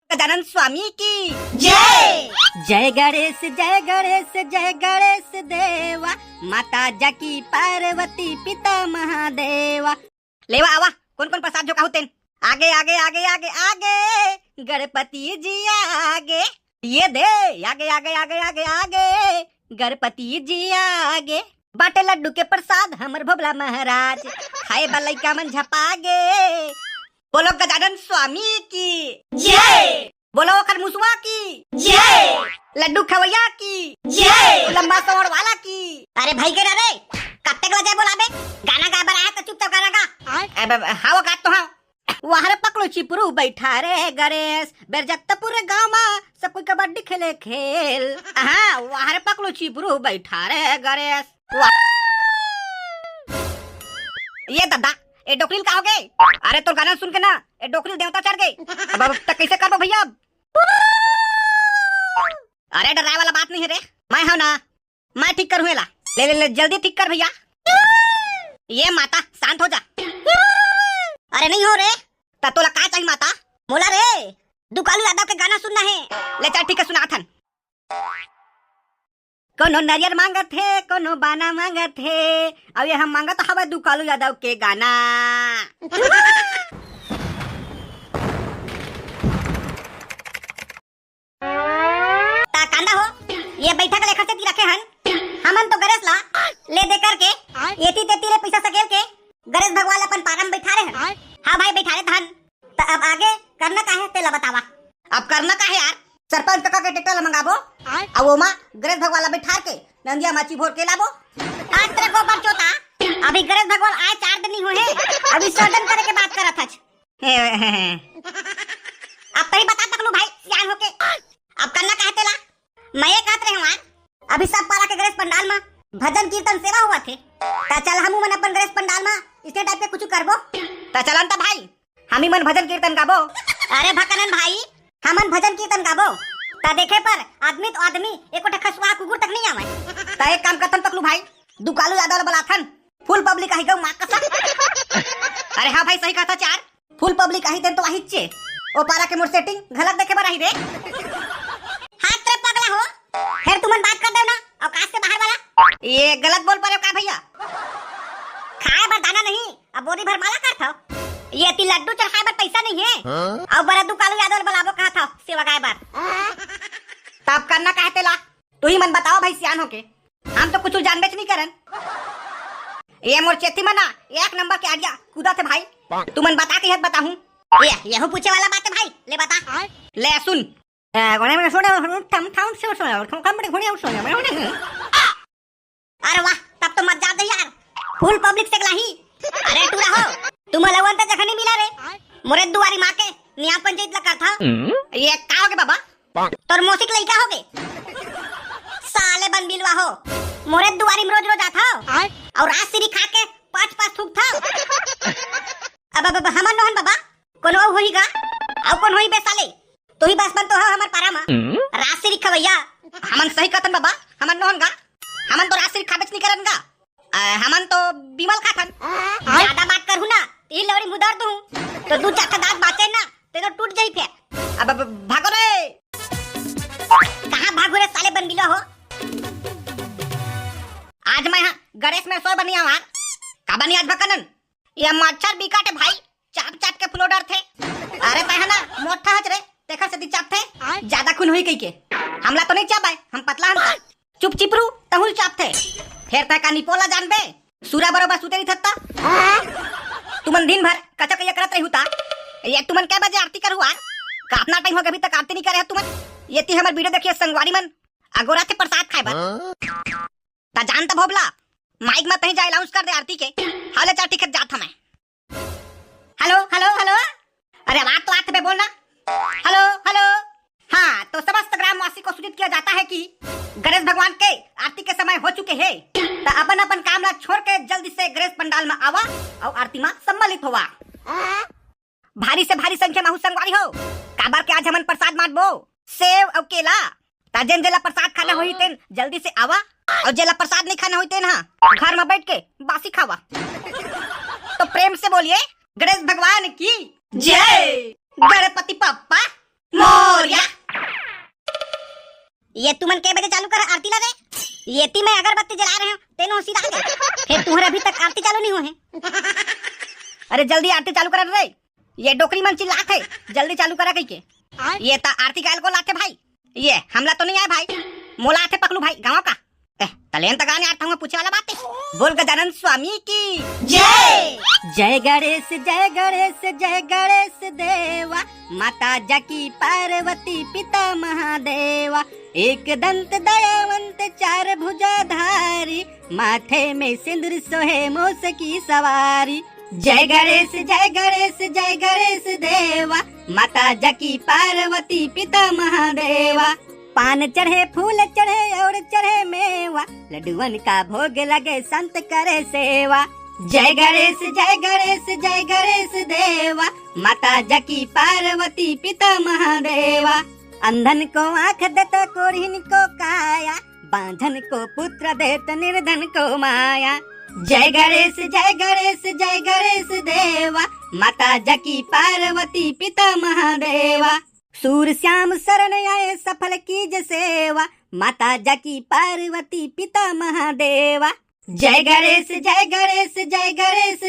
गजानन स्वामी की जय। जय गणेश जय गणेश जय गणेश देवा, माता जाकी पार्वती पिता महादेवा। लेवा आवा, कौन कौन प्रसाद जो का होते? आगे आगे आगे आगे आगे गणपति जी आगे, ये दे आगे आगे आगे आगे आगे गणपति जी आगे। बाटे लड्डू के प्रसाद हमर भोला महाराज, खाए वाला का मन झपागे। बोलो गजानन स्वामी की जय, बोलो खरमुसवा की जय, लड्डू खवैया की जय, लंबा सौड़ वाला की। अरे भाई के रे कब तक बजाए बोलाबे? गाना गा बर आया तो चुपचाप गाना गा। हाओ गा तो हाँ। वहां पकड़ो चिपरू बैठा रे गणेश, बेरजत्तपुर गाँव में सब कोई कबड्डी खेले खेल। हाँ वहां पकड़ो चिपरू बैठा रे गणेश। ये दादा ए डोकरील का हो गए? अरे तो गाना सुन के ना ए डोकरील देवता चढ़ गए। अब तक कैसे करबो भैया? अरे डराए वाला बात नहीं है रे, मैं हूं ना, मैं ठीक कर हुएला। ले ले ले जल्दी ठीक कर भैया। ये माता शांत हो जा। अरे नहीं हो रे, तोला का चाहिए माता? मोला रे दुकालू यादव के गाना सुनना है। ले चल ठीक है सुना थन। कोनो नारियल मांगत है, कोनो बाना मांगत है, अब ये हम मांगत हवा दुकालू यादव के गाना। कांदा हो ये बैठा के लेखा से रखे हन, हमन तो गरज ला ले दे करके एती तेती ले पैसा सकेल के गरज भगवान अपन पारम बैठा रहे हन। हाँ भाई बैठा रहे धन, तो अब आगे करना का है तेला बतावा। अब करना का है यार, सरपंच काका के ट्रैक्टर मंगाबो और वो मां गणेश भगवान बैठा के नंदिया माची भोर के लाबो। आज तेरे गोबर चोता अभी गणेश भगवान आए 4 दिन नहीं हुए हैं, अभी सर्जन करे के बात करत हच। अब तई बता तकलू भाई सियान होके अब करना का है तेला? मैं ये कहत रहे हूं अभी सब पाला के गणेश पंडाल में भजन कीर्तन सेवा हुआ थे, ता चल हमू मन अपन गणेश पंडाल में इसे टाइप के कुछ करबो। ता चलन ता भाई हमी मन भजन कीर्तन गाबो। अरे भकनन भाई हमन भजन कीर्तन गाबो ता देखे पर आदमी तो आदमी एको ठखसवा कुकुर तक नहीं आवे। ता एक काम करतन पकलू भाई दुकालू यादव बलाथन फुल पब्लिक आही गो मां कसम। अरे हां भाई सही कहता चार, फुल पब्लिक आही तेन तो आहीचे ओ पारा के मोर सेटिंग गलत देखे बर आही रे। हाथ रे पगला हो, फिर तुमन बात कर दे ना अवकाश से बाहर वाला। ये गलत बोल पा रहे हो का भैया? खाए बर दाना नहीं अब बोरी भर माला कर था, ये ती लड्डू चढ़ाए बर पैसा नहीं है। अब बड़ा दुकालू यादव बुलाबो कहा था सेवा गाय बार। तब करना का है तेला? तू ही मन बताओ भाई सियान होके, हम तो कुछ जान बेच नहीं करन। ये मोर चेती मना एक नंबर के आइडिया कूदा थे भाई, तू मन बता के बताऊं। ये हो पूछे वाला बात है भाई, ले बता। ले सुन अरे वाह तब तो मजा दे यार, फुल पब्लिक से गलाही। अरे तू रहो तुम लवन तक जखनी मिला रे मोरे दुआरी मां के निया पंचायत लगा था। ये का हो गए बाबा? तोर मोसिक लइका हो गए साले बन बिलवा हो, मोरे दुआरी में रोज रोज आता और रात सिरी खा के 5 थूक था। अब हमन नहन बाबा कोनो होईगा और कौन होई बे साले? तो ही बस बन तो है हमर पारा मा रात सिरी खवैया। हमन सही कहतन बाबा, हमन नहन गा, हमन तो रात सिरी खाबेच नहीं करन गा, हमन तो बिमल खाथन। ज्यादा बात करहु ना ई लौरी मुदर दूं तो 2-4 दांत बाचे ना ते तो टूट जाई फिर। अब भागो रे, कहां भागो रे साले बन बिलो हो? आज मैं गणेश में 100 बनिया यार का बनी आज भकनन। ये मच्छर बिकाटे भाई चाप चाप के फुलो डर थे। अरे तय ना मोटा हच रे देखा से चाप थे ज्यादा खून हुई कई के, हमला तो नहीं चापाए हम पतला हम चुप चिपरू तहुल चाप थे। फिर तय का निपोला जानबे सूरा बरोबर सुते नहीं थत्ता। तुमन दिन भर कचक ये करत रही हुता, ये तुमन क्या बजे आरती कर हुआ का? अपना टाइम हो गया अभी तक आरती नहीं करे तुमन। ये ती हमर वीडियो देखिए संगवारी मन अगोरा थे प्रसाद खाए बर ता जानता भोबला माइक में कहीं जाए अनाउंस कर दे आरती के। हाले चार टिकट जात हमें। हेलो हेलो हेलो, अरे आवाज तो आते पे बोलना। हेलो हेलो, हाँ तो समस्त ग्रामवासी को सूचित किया जाता है कि गणेश भगवान के आरती के समय हो चुके हैं, तो अपन अपन काम ना छोड़ के जल्दी से गणेश पंडाल में आवा और आरती में सम्मिलित होवा। भारी से भारी संख्या में संगवारी हो काबर के आज हमन प्रसाद बांटबो सेव और केला। ताजन जेला प्रसाद खाना होई तेन जल्दी से आवा और जेला प्रसाद नहीं खाना होई तेन हाँ घर में बैठ के बासी खावा। तो प्रेम से बोलिए गणेश भगवान की जय, गणपति पप्पा ये तुमन के बजे चालू कर आरती ला रे? ये ती मैं अगरबत्ती जला रहे हो तेनो सीधा के फिर तुम्हारे अभी तक आरती चालू नहीं हुए हैं। अरे जल्दी आरती चालू करा रे। ये डोकरी मन चिल्लात है जल्दी चालू करा कई के। ये ता आरती काल को लाते भाई। ये हमला तो नहीं आया भाई मोला आते पकलू भाई गाँव का तलेन तगाने आता हूँ पूछे वाला बात है। बोल गजानन स्वामी की जय। जय गणेश देवा माता जकी पार्वती पिता महादेवा एक दंत दयावंत चार भुजाधारी माथे में सिंदूर सोहे मोस की सवारी। जय गणेश देवा माता जकी पार्वती पिता महादेवा पान चढ़े फूल चढ़े और चढ़े मेवा लड्डुअन का भोग लगे संत करे सेवा। जय गणेश देवा माता जकी पार्वती पिता महादेवा अंधन को आँख देता कोढ़िन को काया बांधन को पुत्र देता निर्धन को माया। जय गणेश देवा माता जकी पार्वती पिता महादेवा सूर श्याम शरण आए सफल कीज सेवा माता जकी पार्वती पिता महादेवा। जय गणेश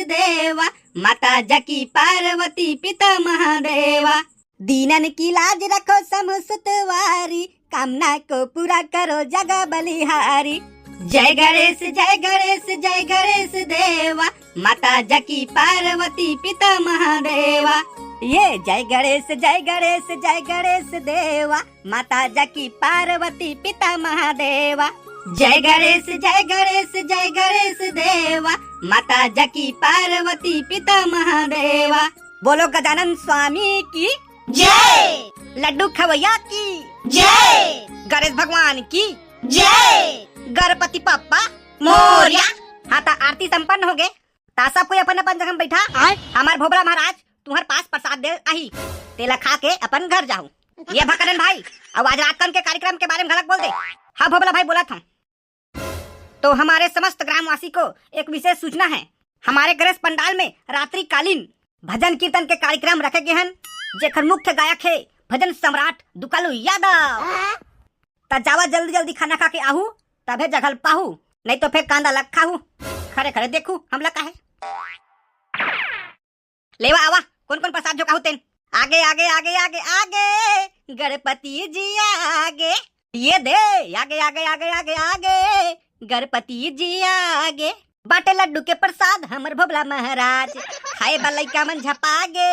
देवा माता जकी पार्वती पिता महादेवा दीनन की लाज रखो समूह सुतवारी कामना को पूरा करो जगह बलिहारी। जय गणेश देवा माता जकी पार्वती पिता महादेवा। ये जय गणेश देवा माता जकी पार्वती पिता महादेवा। जय गणेश देवा माता जकी पार्वती पिता महादेवा। बोलो गजानन स्वामी की जय। लड्डू खवैया की जय। गणेश भगवान की जय। गणपति पप्पा मोरया। हाँ ता आरती संपन्न हो गए ता सब कोई अपन अपन जगह बैठा। हमार भोबरा महाराज तुम्हारे पास प्रसाद दे आई तेला खा के अपन घर जाऊं। ये भकरन भाई अब आज रात के कार्यक्रम के बारे में गलत बोल दे। हाँ भोबला भाई बोला था तो हमारे समस्त ग्रामवासी को एक विशेष सूचना है। हमारे गणेश पंडाल में रात्रिकालीन भजन कीर्तन के कार्यक्रम रखे गए हैं जेकर मुख्य गायक है भजन सम्राट दुकालू यादव। ता जावा जल्दी जल्दी खाना खा के आहू तबे जगल पाहू नहीं तो फिर कांदा लग खाहू खड़े खड़े देखू हम लगा है। लेवा आवा कौन कौन प्रसाद जो कहू तेन आगे आगे आगे आगे आगे गणपति जी आगे ये दे आगे आगे आगे आगे आगे गणपति जी आगे बाटे लड्डू के प्रसाद हमर भोबला महाराज खाए बलई का मन झपागे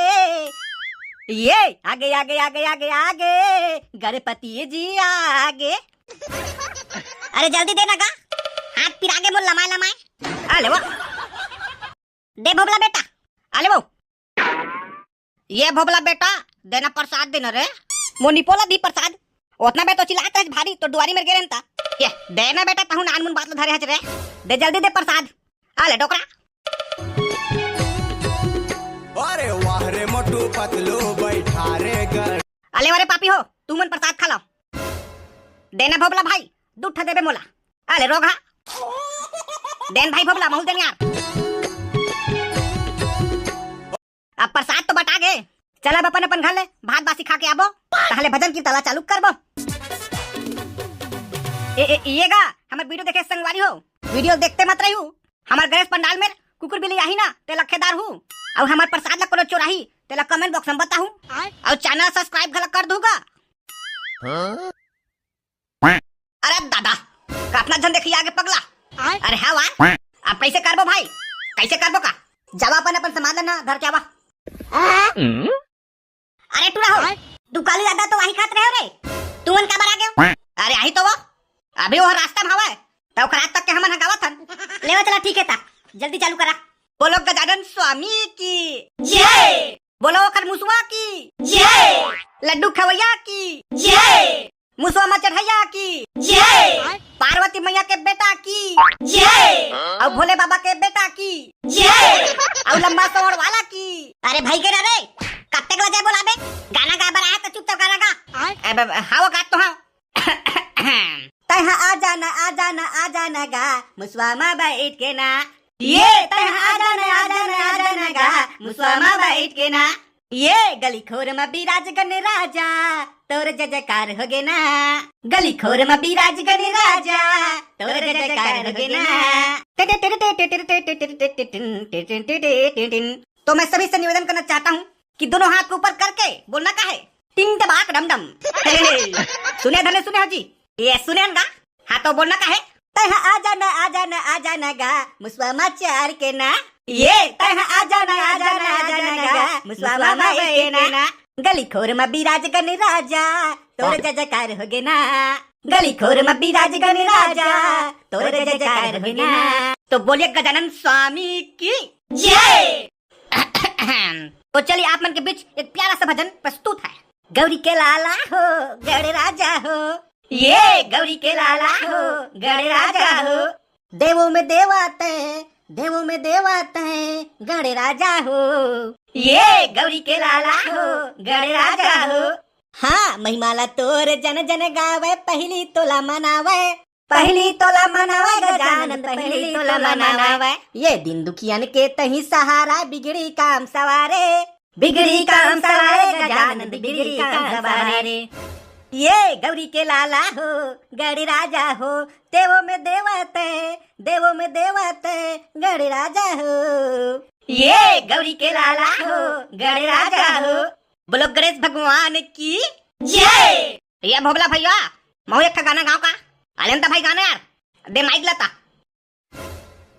ये आगे आगे आगे आगे आगे गणपति जी आगे। अरे जल्दी देना गा हाथ फिर आगे बोल लमाए लमाए। अले वो दे भोबला बेटा अले वो ये भोबला बेटा देना प्रसाद देना रे मोनी पोला दी प्रसाद उतना बे तो चिल्लाता है भारी तो दुआरी में गिरे ता ये देना बेटा तहु नान मुन बात धरे हच रे दे जल्दी दे प्रसाद आले डोकरा। अरे वाह रे मोटू पतलू बैठा रे घर अले वारे पापी हो तू मन प्रसाद खा लो देना भोबला भाई दूठा देबे मोला अले रोगा देन भाई भोबला महू देन यार अब प्रसाद तो बटा गए चल अब अपन अपन घर ले भात बासी खा के आबो ताहले भजन की तला चालू करबो। ये गा हमर वीडियो देखे संगवारी हो वीडियो देखते मत रहियो हमार गणेश पंडाल में कुकुर बिल्ली आही ना ते लखेदार हूँ और हमार प्रसाद ला कोनो चोराही तेला कमेंट बॉक्स में बताहूँ और चैनल सब्सक्राइब गलत कर दूंगा। अरे दादा अपना धन देखिए आगे पगला। अरे हाँ वाह आप कैसे करबो भाई कैसे करबो का जावा अपन अपन सामान ना घर के आवा। अरे टूरा हो दुकाली दादा तो वही खात रहे हो रे तुमन का बार आ गए। अरे आई तो वो अभी वो रास्ता में हवा है तो खराब तक के हमन हगावत हन लेवा चला ठीक है ता जल्दी चालू करा। बोलो गजानन स्वामी की जय। बोलो कर मुसवा की जय। लड्डू खवैया की जय। मुसवा में चढ़ैया की जय। पार्वती मैया के बेटा की जय। और भोले बाबा के बेटा की जय। और लंबा सौड़ वाला की। अरे भाई के रे कब तक लगे बोला बे गाना गा बरा है तो चुप तो गाना गा। हां गा तो हां तहा आ जाना गा मुसवा में बैठ के ना ये तहा आ जाना गा मुसवा में बैठ के ना ये गली खोर में बिराज गन राजा तोर जय जयकार होगे ना। गली खोर में बिराज गणे राजा, तोर जय जयकार होगे ना। तो मैं सभी से निवेदन करना चाहता हूँ कि दोनों हाथ को ऊपर करके बोलना का है टिंग टबाक डम डम। सुने धने सुने हो जी, ये सुने ना। हाँ तो बोलना का है तह आ जाना गा मुसवा माचार के ना। ये तह आ जाना गा मुसवा मामा के ना। गली खोर में बिराज गणे राजा, तोर जय जयकार होगे ना। गली खोर में बिराज गणे राजा, तोर जय जयकार होगे ना। तो बोलिए गजानन स्वामी की जय। तो चलिए आप मन के बीच एक प्यारा सा भजन प्रस्तुत है। गौरी के लाला हो गणे राजा हो, ये गौरी के लाला हो गणे राजा हो। देवों में देवाते गणे राजा हो, ये गौरी के लाला हो गणे राजा हो। हाँ महिमाला तोर जन जन गावे, पहली तोला मनावे गजानन पहली तोला मनावे। ये दिन दुखियन के तही सहारा, बिगड़ी काम सवारे गजानन बिगड़ी काम सवारे। ये गौरी के लाला हो गणे राजा हो, देवों में देवते गणे राजा हो। ये गौरी के लाला हो गणे राजा हो। बोलो गणेश भगवान की जय। ये भोबला भैया मऊ एक गाना गाँव का अनंता भाई गाना यार दे माइक लता।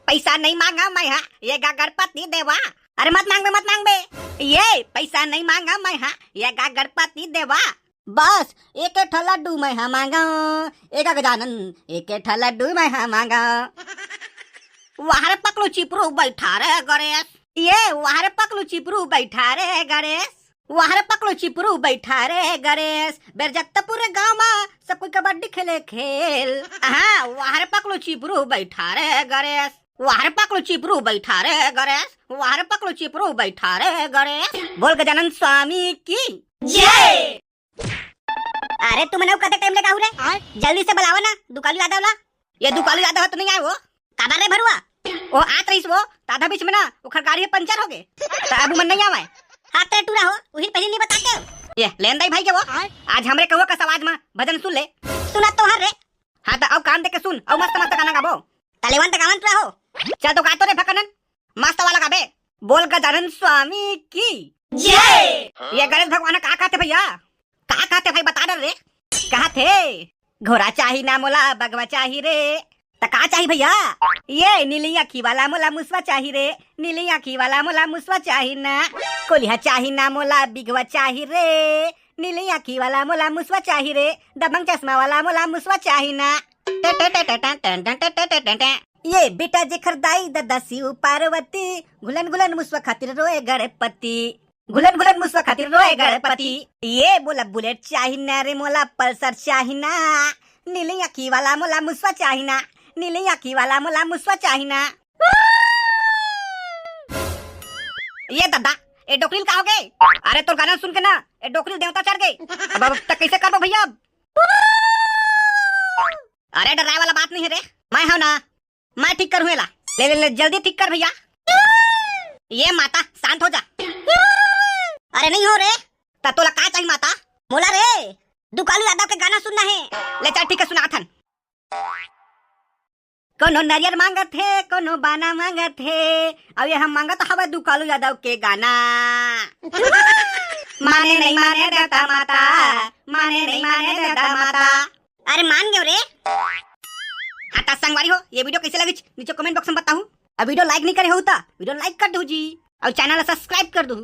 पैसा नहीं मांगा मैं हाँ ये गा गणपति देवा। अरे मत मांग बे, ये पैसा नहीं मांगा मैं हाँ ये गा गणपति देवा। बस एक लड्डू मैं हाँ मांगा, एक गजानन एक लड्डू मैं हाँ मांगा। वहां पकलू चिपरू बैठा रे गणेश, ये वहां पकलू चिपरू बैठा रे गणेश, वहां पकलू चिपरू बैठा रे गणेश। बेरजत्तपुर गाँव में सब कोई कबड्डी खेले खेल। हाँ वहां पकलू चिपरू बैठा रे गणेश, वहां पकलू चिपरू बैठा रे गणेश, वहां पकलू चिपरू बैठा रे गणेश। बोल गजानन स्वामी की जय। अरे तुम ने कते टाइम लगा रे, जल्दी से बुलाओ ना दुकालू यादव ला। ये दुकालू यादव तो नहीं आए वो काबर रे भरुआ, वो आत रहीस वो ताधा बीच में ना वो गाड़ी पंचर हो गए तो अब मन नहीं आवे। हाथ रे टूरा हो उही पहले नहीं बताते। ये लेन दाई भाई के वो आज हमरे कहो का समाज में भजन सुन ले। सुना तो हर रे। हाँ तो अब कान दे के सुन और मस्त मस्त गाना गाबो। तलेवन तक गावन हो चल तो गातो रे भकनन मस्त वाला गाबे। बोल गजानन स्वामी की जय। ये गणेश भगवान का कहते भैया, का कहते भाई बता रे। कहा थे घोड़ा चाही ना मोला बगवा चाही रे, तो का चाही भैया। ये नीली आँखी वाला मोला मुसवा चाही रे, नीली आँखी वाला मोला मुसवा चाही ना। कोलिया चाही ना मोला बिगवा चाही रे, नीली आँखी वाला मोला मुसवा चाही रे। दबंग चश्मा वाला मोला मुसवा चाही ना। ये बेटा जेखर दाई दादा शिव पार्वती, घुलन घुलन मुसवा खातिर रोए गणपति, घुलन घुलन मुसवा खातिर रोए गणपति। ये बोला बुलेट चाही ना रे मोला पल्सर चाही ना, नीली आँखी वाला मोला मुसवा चाही ना, नीली आँखी वाला मोला मुसवा चाही ना। ये दादा ए डोकरील का हो गए। अरे तो गाना सुन के ना ए डोकरील देवता चढ़ गई। अब तक कैसे करबो भैया। अरे डराए वाला बात नहीं है रे, मैं हूं ना, मैं ठीक करूँ ला। ले जल्दी ठीक कर भैया। ये माता शांत हो जा। अरे नहीं हो रे ता तोला का चाहिए माता। मोला रे दुकालू यादव के गाना सुनना है। ले चल ठीक है सुना थन। कोनो नारियल मांगत है कोनो बाना मांगत है, अब ये हम मांगत हवा दुकालू यादव के गाना। माने नहीं माने देता माता, माने नहीं माने देता माता। अरे मान गए रे। हाँ ता संगवारी हो ये वीडियो कैसे लगी नीचे कमेंट बॉक्स में बताऊं। अब वीडियो लाइक नहीं करे हो ता वीडियो लाइक कर दो जी और चैनल सब्सक्राइब कर दो।